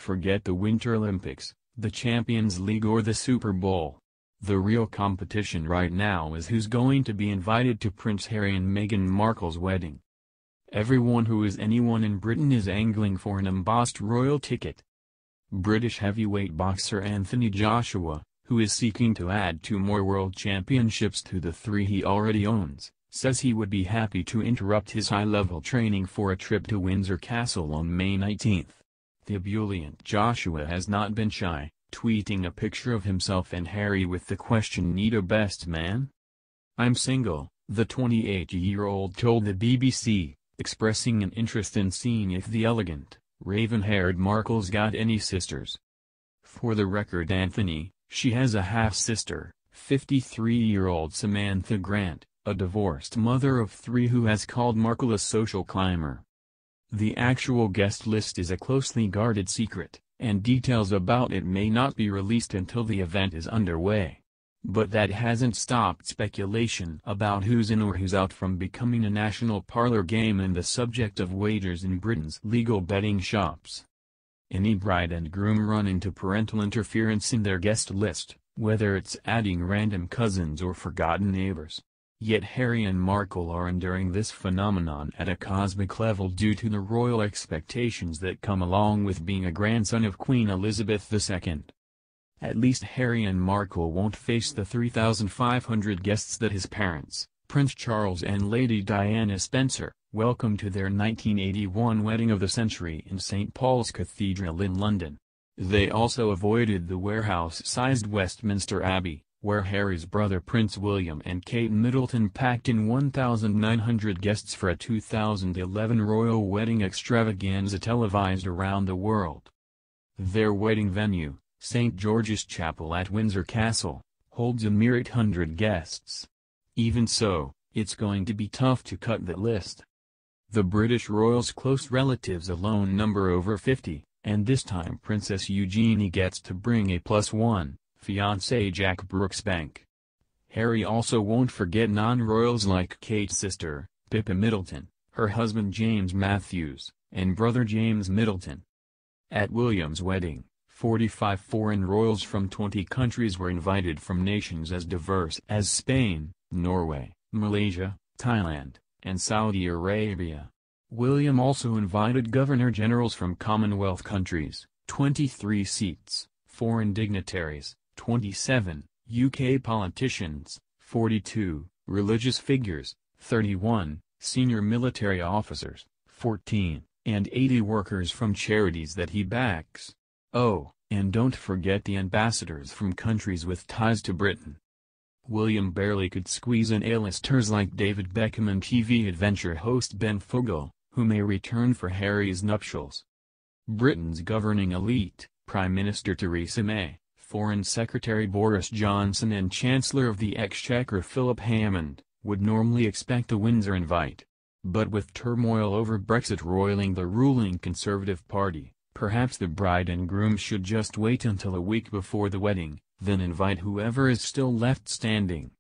forget the Winter Olympics, the Champions League or the Super Bowl. The real competition right now is who's going to be invited to Prince Harry and Meghan Markle's wedding. Everyone who is anyone in Britain is angling for an embossed royal ticket. British heavyweight boxer Anthony Joshua, who is seeking to add 2 more world championships to the 3 he already owns, says he would be happy to interrupt his high-level training for a trip to Windsor Castle on May 19. The ebullient Joshua has not been shy, tweeting a picture of himself and Harry with the question, "Need a best man?" "I'm single," the 28-year-old told the BBC, expressing an interest in seeing if the elegant, raven-haired Markle's got any sisters. For the record, Anthony, she has a half-sister, 53-year-old Samantha Grant, a divorced mother of 3 who has called Markle a social climber. The actual guest list is a closely guarded secret, and details about it may not be released until the event is underway. But that hasn't stopped speculation about who's in or who's out from becoming a national parlor game and the subject of wagers in Britain's legal betting shops. Any bride and groom run into parental interference in their guest list, whether it's adding random cousins or forgotten neighbors. Yet Harry and Markle are enduring this phenomenon at a cosmic level due to the royal expectations that come along with being a grandson of Queen Elizabeth II. At least Harry and Markle won't face the 3,500 guests that his parents, Prince Charles and Lady Diana Spencer, welcomed to their 1981 wedding of the century in St. Paul's Cathedral in London. They also avoided the warehouse-sized Westminster Abbey, where Harry's brother Prince William and Kate Middleton packed in 1,900 guests for a 2011 royal wedding extravaganza televised around the world. Their wedding venue, St. George's Chapel at Windsor Castle, holds a mere 800 guests. Even so, it's going to be tough to cut the list. The British royals' close relatives alone number over 50, and this time Princess Eugenie gets to bring a +1. Fiancé Jack Brooksbank. Harry also won't forget non-royals like Kate's sister, Pippa Middleton, her husband James Matthews, and brother James Middleton. At William's wedding, 45 foreign royals from 20 countries were invited from nations as diverse as Spain, Norway, Malaysia, Thailand, and Saudi Arabia. William also invited governor-generals from Commonwealth countries, 23 seats, foreign dignitaries, 27, UK politicians, 42, religious figures, 31, senior military officers, 14, and 80 workers from charities that he backs. Oh, and don't forget the ambassadors from countries with ties to Britain. William barely could squeeze in A-listers like David Beckham and TV adventure host Ben Fogle, who may return for Harry's nuptials. Britain's governing elite, Prime Minister Theresa May, Foreign Secretary Boris Johnson and Chancellor of the Exchequer Philip Hammond, would normally expect a Windsor invite. But with turmoil over Brexit roiling the ruling Conservative Party, perhaps the bride and groom should just wait until a week before the wedding, then invite whoever is still left standing.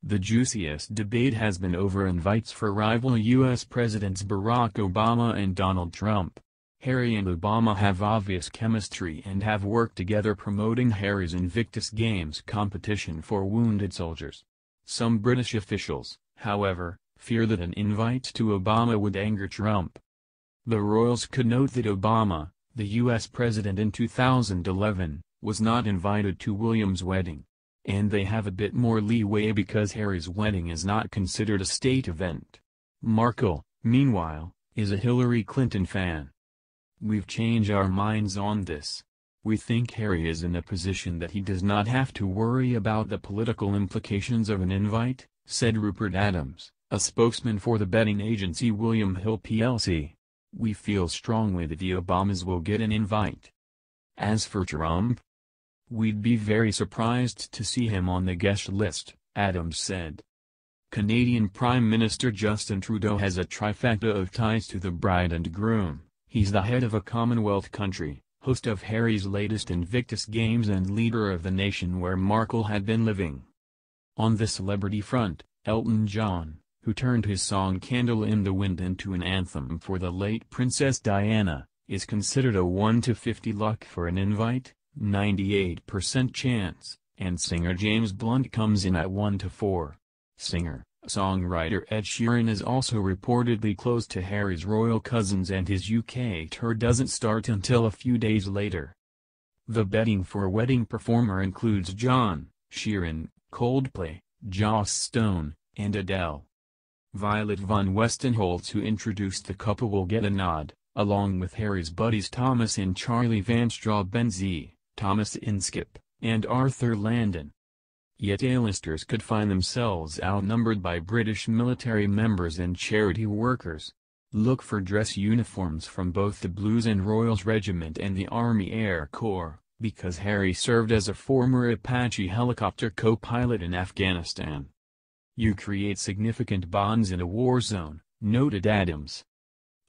The juiciest debate has been over invites for rival U.S. Presidents Barack Obama and Donald Trump. Harry and Obama have obvious chemistry and have worked together promoting Harry's Invictus Games competition for wounded soldiers. Some British officials, however, fear that an invite to Obama would anger Trump. The royals could note that Obama, the U.S. president in 2011, was not invited to William's wedding. And they have a bit more leeway because Harry's wedding is not considered a state event. Markle, meanwhile, is a Hillary Clinton fan. "We've changed our minds on this. We think Harry is in a position that he does not have to worry about the political implications of an invite," said Rupert Adams, a spokesman for the betting agency William Hill plc. "We feel strongly that the Obamas will get an invite. As for Trump, we'd be very surprised to see him on the guest list," Adams said. Canadian Prime Minister Justin Trudeau has a trifecta of ties to the bride and groom. He's the head of a Commonwealth country, host of Harry's latest Invictus Games and leader of the nation where Markle had been living. On the celebrity front, Elton John, who turned his song Candle in the Wind into an anthem for the late Princess Diana, is considered a 1 to 50 luck for an invite, 98% chance, and singer James Blunt comes in at 1 to 4. Singer-songwriter Ed Sheeran is also reportedly close to Harry's royal cousins, and his UK tour doesn't start until a few days later. The betting for wedding performer includes John, Sheeran, Coldplay, Joss Stone, and Adele. Violet von Westenholz, who introduced the couple, will get a nod, along with Harry's buddies Thomas and Charlie Van Straubenzee, Thomas Inskip, and Arthur Landon. Yet A-listers could find themselves outnumbered by British military members and charity workers. Look for dress uniforms from both the Blues and Royals Regiment and the Army Air Corps, because Harry served as a former Apache helicopter co-pilot in Afghanistan. You create significant bonds in a war zone, noted Adams.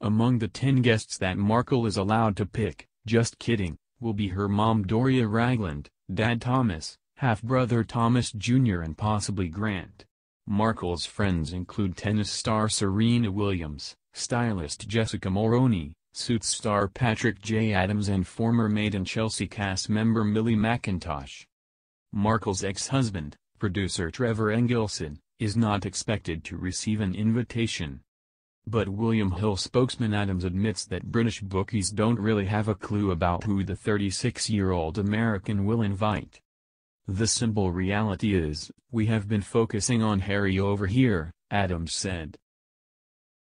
Among the 10 guests that Markle is allowed to pick, just kidding, will be her mom Doria Ragland, dad Thomas, half-brother Thomas Jr. and possibly Grant. Markle's friends include tennis star Serena Williams, stylist Jessica Mulroney, Suits star Patrick J. Adams, and former Made in Chelsea cast member Millie McIntosh. Markle's ex-husband, producer Trevor Engelson, is not expected to receive an invitation. But William Hill spokesman Adams admits that British bookies don't really have a clue about who the 36-year-old American will invite. The simple reality is, we have been focusing on Harry over here, Adams said.